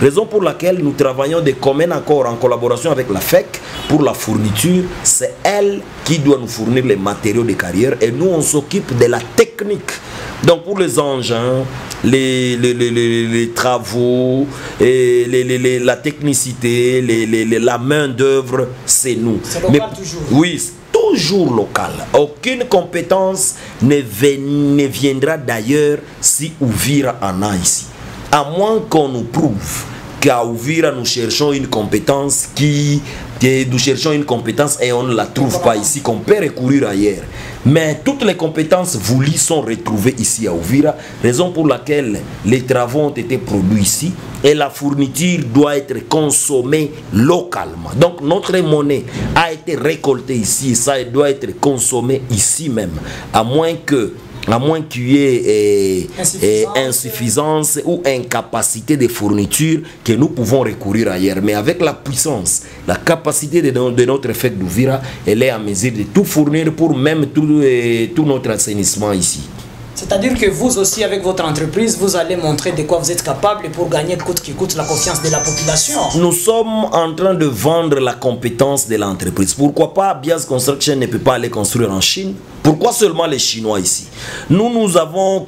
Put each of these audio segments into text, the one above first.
Raison pour laquelle nous travaillons de commun accord en collaboration avec la FEC pour la fourniture. C'est elle qui doit nous fournir les matériaux de carrière et nous on s'occupe de la technique. Donc pour les engins, les travaux, et la technicité, la main d'œuvre, c'est nous. C'est local toujours. Oui, toujours local. Aucune compétence ne viendra d'ailleurs si Uvira en a ici. À moins qu'on nous prouve qu'à Uvira nous cherchons une compétence nous cherchons une compétence et on ne la trouve pas ici, qu'on peut recourir ailleurs. Mais toutes les compétences voulues sont retrouvées ici à Uvira, raison pour laquelle les travaux ont été produits ici et la fourniture doit être consommée localement. Donc notre monnaie a été récoltée ici et ça doit être consommé ici même, à moins qu'il y ait insuffisance ou incapacité de fourniture que nous pouvons recourir ailleurs. Mais avec la puissance, la capacité de notre FEC d'Uvira, elle est à mesure de tout fournir pour même tout notre assainissement ici. C'est-à-dire que vous aussi, avec votre entreprise, vous allez montrer de quoi vous êtes capable pour gagner coûte qui coûte la confiance de la population. Nous sommes en train de vendre la compétence de l'entreprise. Pourquoi pas Bias Construction ne peut pas aller construire en Chine? Pourquoi seulement les Chinois ici? Nous avons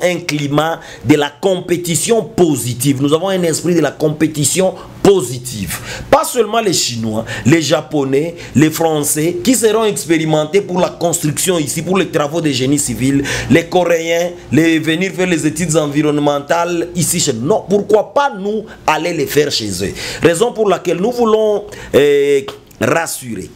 un climat de la compétition positive. Nous avons un esprit de la compétition positive. Pas seulement les Chinois, les Japonais, les Français qui seront expérimentés pour la construction ici, pour les travaux de génie civil, les Coréens, venir faire les études environnementales ici chez nous. Non, pourquoi pas nous aller les faire chez eux? Raison pour laquelle nous voulons rassurer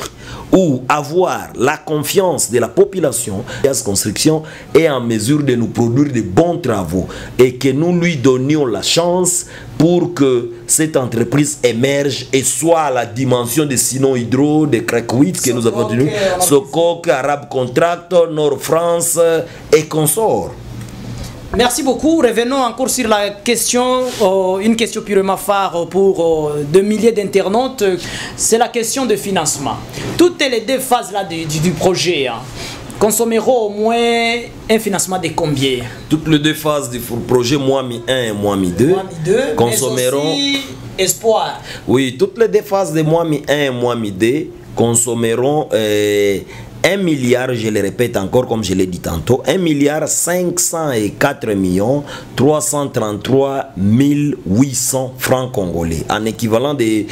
ou avoir la confiance de la population. Bias Construction est en mesure de nous produire de bons travaux et que nous lui donnions la chance pour que cette entreprise émerge et soit à la dimension de Sinon Hydro, de Crackwitt que nous avons tenu, Sokok, Arab Contract, Nord France et consorts. Merci beaucoup. Revenons encore sur la question, une question purement phare pour de milliers d'internautes. C'est la question de financement. Toutes les deux phases là du projet consommeront au moins un financement de combien? Toutes les deux phases du projet, moi mi 1 et moi mi 2, consommeront... Mais aussi espoir. Oui, toutes les deux phases de moi mi 1 et moi mi 2 consommeront... 1 milliard, je le répète encore comme je l'ai dit tantôt, 1 milliard 504 millions 333 800 francs congolais, en équivalent de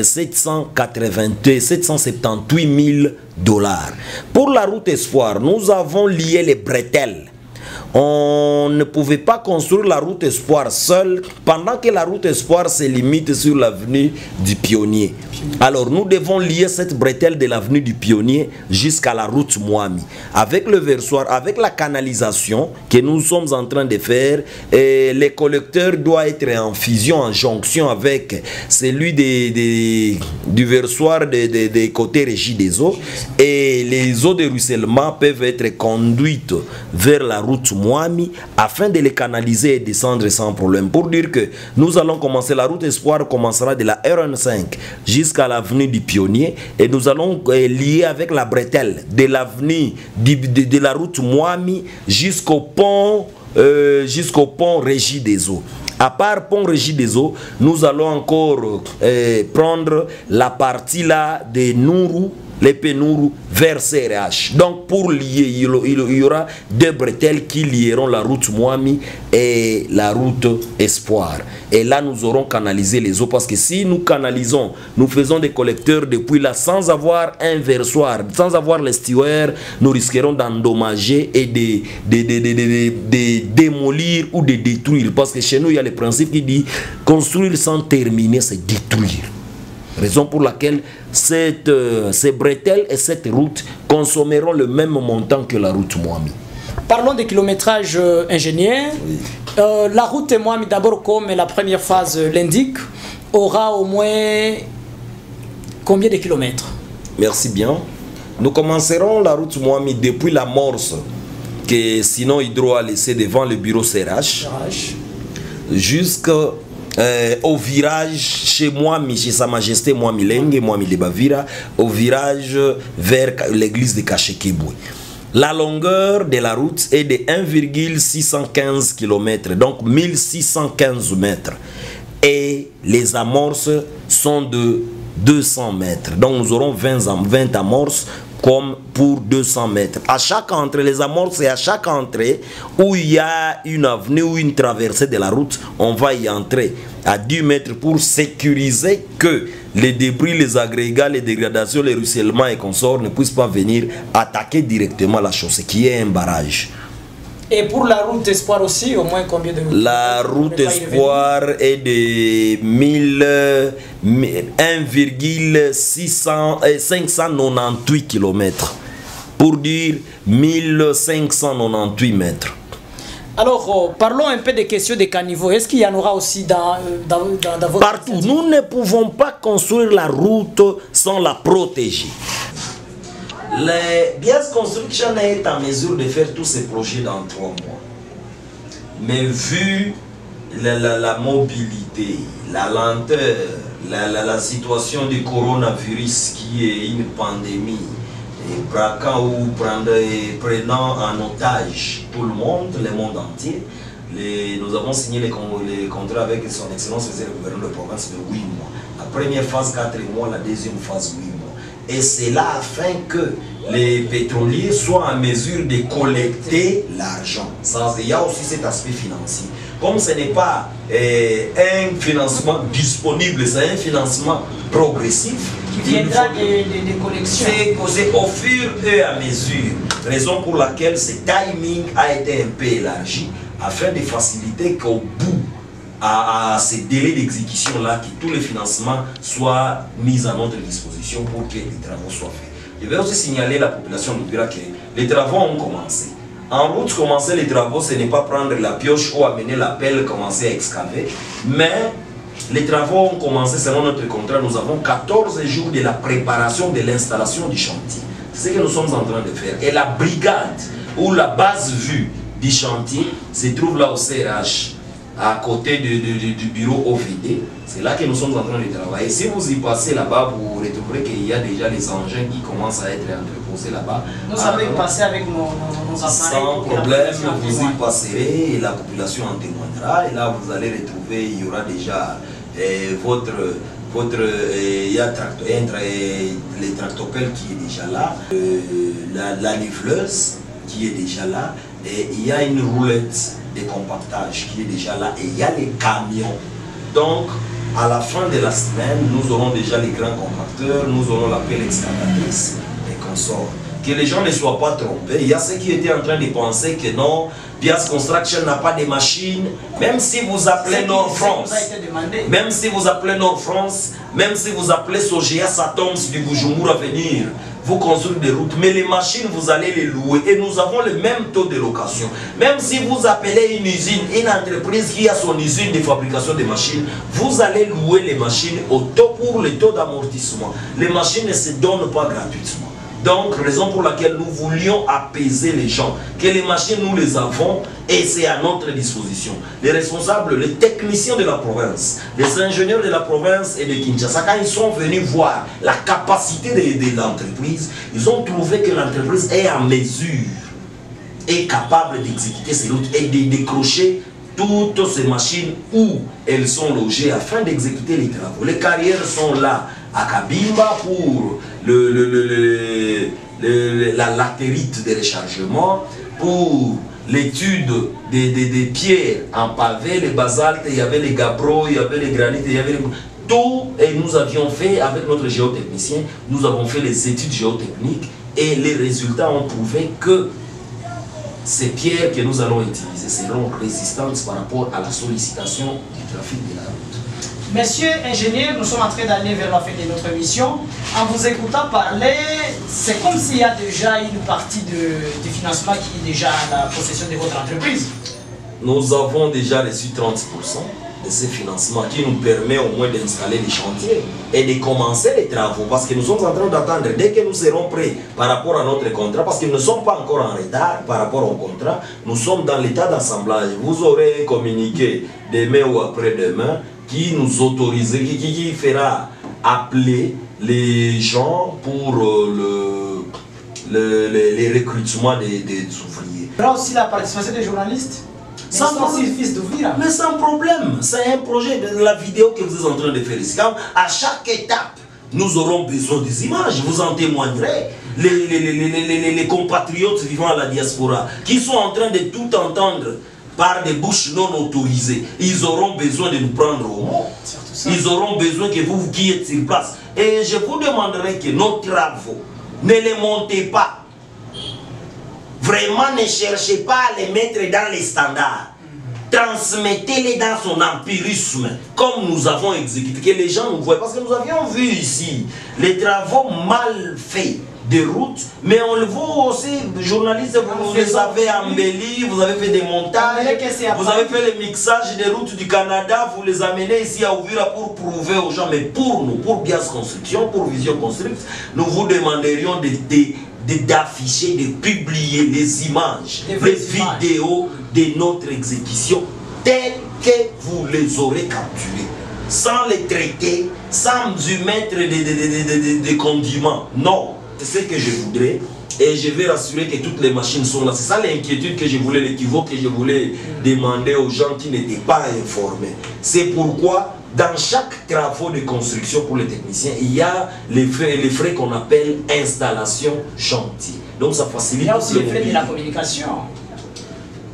778 000 dollars. Pour la route Espoir, nous avons lié les bretelles. On ne pouvait pas construire la route Espoir seule pendant que la route Espoir se limite sur l'avenue du Pionnier. Alors nous devons lier cette bretelle de l'avenue du Pionnier jusqu'à la route Mouami. Avec le versoir, avec la canalisation que nous sommes en train de faire, les collecteurs doivent être en fusion, en jonction avec celui du versoir des côtés Régie des eaux. Et les eaux de ruissellement peuvent être conduites vers la route Mouami afin de les canaliser et descendre sans problème. Pour dire que nous allons commencer, la route Espoir commencera de la RN5 jusqu'à l'avenue du Pionnier et nous allons lier avec la bretelle de l'avenue de la route Mouami jusqu'au pont Régie des eaux. À part pont Régie des eaux, nous allons encore prendre la partie là de Nourou, les Pénourou vers CRH. Donc pour lier, il y aura deux bretelles qui lieront la route Mouami et la route Espoir. Et là nous aurons canalisé les eaux, parce que si nous canalisons, nous faisons des collecteurs depuis là sans avoir un versoir, sans avoir l'estuaire, nous risquerons d'endommager et de démolir ou de détruire. Parce que chez nous il y a le principe qui dit construire sans terminer, c'est détruire. Raison pour laquelle ces bretelles et cette route consommeront le même montant que la route Mouami. Parlons de kilométrage ingénieur. La route Mouami, d'abord, comme la première phase l'indique, aura au moins combien de kilomètres? Merci bien. Nous commencerons la route Mouami depuis la Morse que Sinon Hydro a laissé devant le bureau CRH jusqu'au virage chez moi, chez Sa Majesté Mouami Lengue, Mouami de Bavira, au virage vers l'église de Kachekeboué. La longueur de la route est de 1,615 km, donc 1615 mètres. et les amorces sont de 200 mètres. Donc nous aurons 20 amorces comme pour 200 mètres. À chaque entrée, les amorces, et à chaque entrée où il y a une avenue ou une traversée de la route, on va y entrer à 10 mètres pour sécuriser que les débris, les agrégats, les dégradations, les ruissellements et consorts ne puissent pas venir attaquer directement la chaussée, qui est un barrage. Et pour la route Espoir aussi, au moins combien de routes? La route Espoir est de 1,598 km. Pour dire 1598 mètres. Alors, parlons un peu des questions des caniveaux. Est-ce qu'il y en aura aussi dans votre... Partout. Nous ne pouvons pas construire la route sans la protéger. Les Bias Construction est en mesure de faire tous ces projets dans 3 mois. Mais vu la mobilité, la lenteur, la situation du coronavirus qui est une pandémie, et braquant ou prenant en otage tout le monde entier, nous avons signé les contrats avec son Excellence le gouverneur de province de 8 mois. La première phase 4 mois, la deuxième phase 8 mois. Et c'est là afin que les pétroliers soient en mesure de collecter l'argent. Il y a aussi cet aspect financier. Comme ce n'est pas un financement disponible, c'est un financement progressif. Qui viendra des collections. C'est au fur et à mesure. Raison pour laquelle ce timing a été un peu élargi afin de faciliter qu'au bout à ces délais d'exécution-là, que tous les financements soient mis à notre disposition pour que les travaux soient faits. Je vais aussi signaler à la population de Bira que les travaux ont commencé. En route, commencer les travaux, ce n'est pas prendre la pioche ou amener la pelle, commencer à excaver, mais les travaux ont commencé selon notre contrat. Nous avons 14 jours de la préparation de l'installation du chantier. C'est ce que nous sommes en train de faire. Et la brigade ou la base vue du chantier se trouve là au CRH, à côté du bureau OVD. C'est là que nous sommes en train de travailler. Si vous y passez là-bas, vous retrouverez qu'il y a déjà les engins qui commencent à être entreposés là-bas. Nous allons y passer avec nos appareils. Sans problème, vous y passerez et la population en témoignera. Et là, vous allez retrouver, il y aura déjà il y a les tractopelles qui est déjà là, la liveleuse qui est déjà là, et il y a une roulette de compactage qui est déjà là, et il y a les camions. Donc, à la fin de la semaine, nous aurons déjà les grands compacteurs, nous aurons la pelle excavatrice et consorts. Que les gens ne soient pas trompés. Il y a ceux qui étaient en train de penser que non, Bias Construction n'a pas de machines. Même si vous appelez Nord France, même si vous appelez Nord France, même si vous appelez Sogea Satoms du Bujumbura à venir vous construire des routes, mais les machines vous allez les louer et nous avons le même taux de location. Même si vous appelez une usine, une entreprise qui a son usine de fabrication de machines, vous allez louer les machines au taux pour le taux d'amortissement. Les machines ne se donnent pas gratuitement. Donc, raison pour laquelle nous voulions apaiser les gens, que les machines nous les avons et c'est à notre disposition. Les responsables, les techniciens de la province, les ingénieurs de la province et de Kinshasa, quand ils sont venus voir la capacité de l'entreprise, ils ont trouvé que l'entreprise est en mesure, est capable d'exécuter ces routes et de décrocher toutes ces machines où elles sont logées afin d'exécuter les travaux. Les carrières sont là à Kabimba pour la latérite de rechargement, pour l'étude des pierres en pavé, les basaltes, il y avait les gabbros, il y avait les granites, il y avait tout, et nous avions fait avec notre géotechnicien, nous avons fait les études géotechniques et les résultats ont prouvé que ces pierres que nous allons utiliser seront résistantes par rapport à la sollicitation du trafic de la route. Messieurs ingénieurs, nous sommes en train d'aller vers la fin de notre émission. En vous écoutant parler, c'est comme s'il y a déjà une partie du financement qui est déjà à la possession de votre entreprise. Nous avons déjà reçu 30% de ces financements qui nous permet au moins d'installer les chantiers et de commencer les travaux, parce que nous sommes en train d'attendre dès que nous serons prêts par rapport à notre contrat, parce que nous ne sommes pas encore en retard par rapport au contrat, nous sommes dans l'état d'assemblage. Vous aurez communiqué demain ou après-demain qui nous autorise, qui fera appeler les gens pour les recrutements des ouvriers. Il y aura aussi la participation des journalistes. Sans mais sans problème, c'est un projet de la vidéo que vous êtes en train de faire ici. À chaque étape, nous aurons besoin des images, vous en témoignerez. Les compatriotes vivant à la diaspora, qui sont en train de tout entendre par des bouches non autorisées, ils auront besoin de nous prendre au mot. Ils auront besoin que vous qui êtes sur place. Et je vous demanderai que nos travaux, ne les montez pas. Vraiment, ne cherchez pas à les mettre dans les standards. Transmettez-les dans son empirisme, comme nous avons exécuté, que les gens nous voient. Parce que nous avions vu ici les travaux mal faits de routes, mais on le voit aussi, journalistes, vous les avez embellis, vous avez fait des montages, vous avez fait le mixage des routes du Canada, vous les amenez ici à Uvira pour prouver aux gens, mais pour nous, pour Bias Construction, pour Vision Construct, nous vous demanderions d'afficher, de publier les images, les vidéos de notre exécution telles que vous les aurez capturées, sans les traiter, sans y mettre des condiments. Non, c'est ce que je voudrais. Et je vais rassurer que toutes les machines sont là. C'est ça l'inquiétude que je voulais, l'équivoque que je voulais demander aux gens qui n'étaient pas informés. C'est pourquoi dans chaque travaux de construction pour les techniciens, il y a les frais qu'on appelle installation chantier. Donc ça facilite. Il y a aussi les frais de la communication.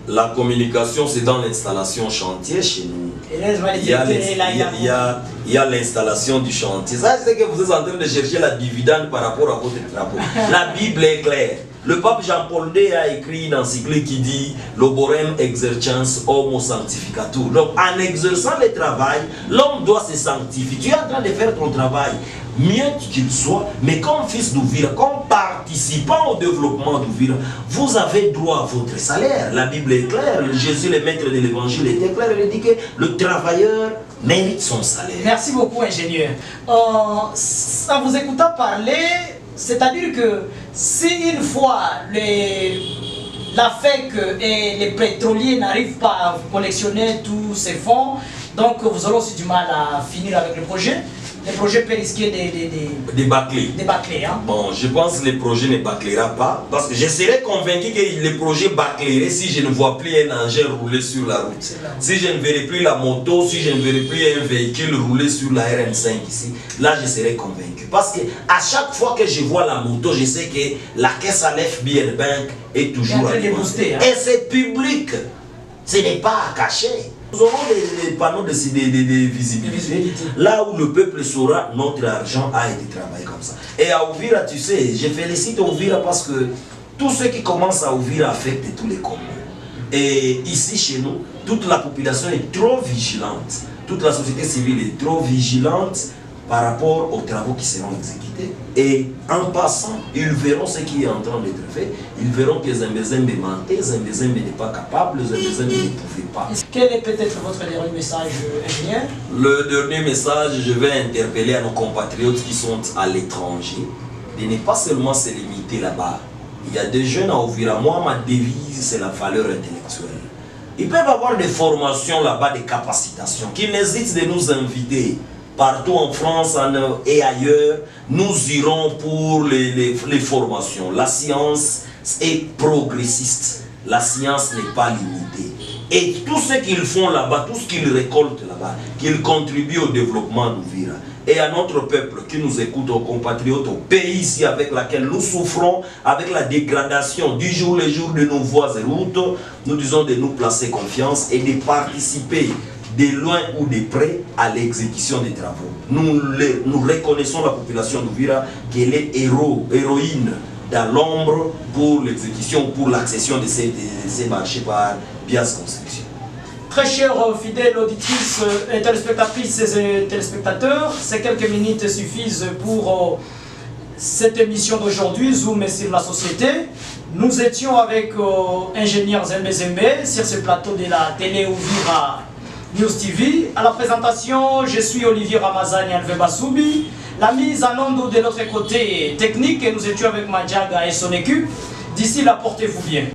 La communication, c'est dans l'installation chantier chez nous. Il y a l'installation du chantier. Ça, c'est que vous êtes en train de chercher la dividende par rapport à votre travaux. La Bible est claire. Le pape Jean-Paul II a écrit une encyclique qui dit Loborem exercens homo sanctificatur. Donc, en exerçant le travail, l'homme doit se sanctifier. Tu es en train de faire ton travail, mieux qu'il soit, mais comme fils d'Uvira, comme participant au développement d'Uvira, vous avez droit à votre salaire. La Bible est claire. Jésus, le maître de l'évangile, était clair. Il dit que le travailleur mérite son salaire. Merci beaucoup, ingénieur. En vous écoutant parler, c'est-à-dire que si une fois la FEC et les pétroliers n'arrivent pas à collectionner tous ces fonds, donc vous aurez aussi du mal à finir avec le projet. Les projets peuvent risquer de bâcler. Hein? Bon, je pense que les projets ne bâclera pas. Parce que je serais convaincu que les projets bâcleraient si je ne vois plus un engin rouler sur la route. Si je ne verrai plus la moto, si je ne verrai plus un véhicule rouler sur la RN5 ici, là je serais convaincu. Parce que à chaque fois que je vois la moto, je sais que la caisse à l'FBN Bank est toujours alimentée. Et c'est public. Ce n'est pas caché. Nous aurons des panneaux de visibilité, là où le peuple saura notre argent a été travaillé comme ça. Et à Uvira, tu sais, je félicite Uvira parce que tout ce qui commence à Uvira affecte tous les Congos. Et ici chez nous, toute la population est trop vigilante. Toute la société civile est trop vigilante par rapport aux travaux qui seront exécutés. Et en passant, ils verront ce qui est en train d'être fait. Ils verront que Zembezembe mentait, Zembezembe n'est pas capable, Zembezembe ne pouvait pas. Quel est peut-être votre dernier message, ingénieur? Le dernier message, je vais interpeller à nos compatriotes qui sont à l'étranger de ne pas seulement se limiter là-bas. Il y a des jeunes à Uvira. Moi, ma devise, c'est la valeur intellectuelle. Ils peuvent avoir des formations là-bas, des capacitations, qu'ils n'hésitent de nous inviter. Partout en France et ailleurs, nous irons pour les formations. La science est progressiste. La science n'est pas limitée. Et tout ce qu'ils font là-bas, tout ce qu'ils récoltent là-bas, qu'ils contribuent au développement d'Uvira. Et à notre peuple qui nous écoute, aux compatriotes, au pays ici avec lequel nous souffrons, avec la dégradation du jour le jour de nos voies et routes, nous disons de nous placer confiance et de participer de loin ou de près à l'exécution des travaux. Nous reconnaissons la population d'Uvira qu'elle est héroïne dans l'ombre pour l'exécution, pour l'accession de ces marchés par Bias Construction. Très chers fidèles auditrices et téléspectatrices et téléspectateurs, ces quelques minutes suffisent pour cette émission d'aujourd'hui, Zoom sur la société. Nous étions avec ingénieur Zembezembe sur ce plateau de la télé Uvira News TV. À la présentation, je suis Olivier Ramazani Alve Basoubi. La mise en onde de l'autre côté technique, nous étions avec Madjaga et son équipe. D'ici là, portez-vous bien.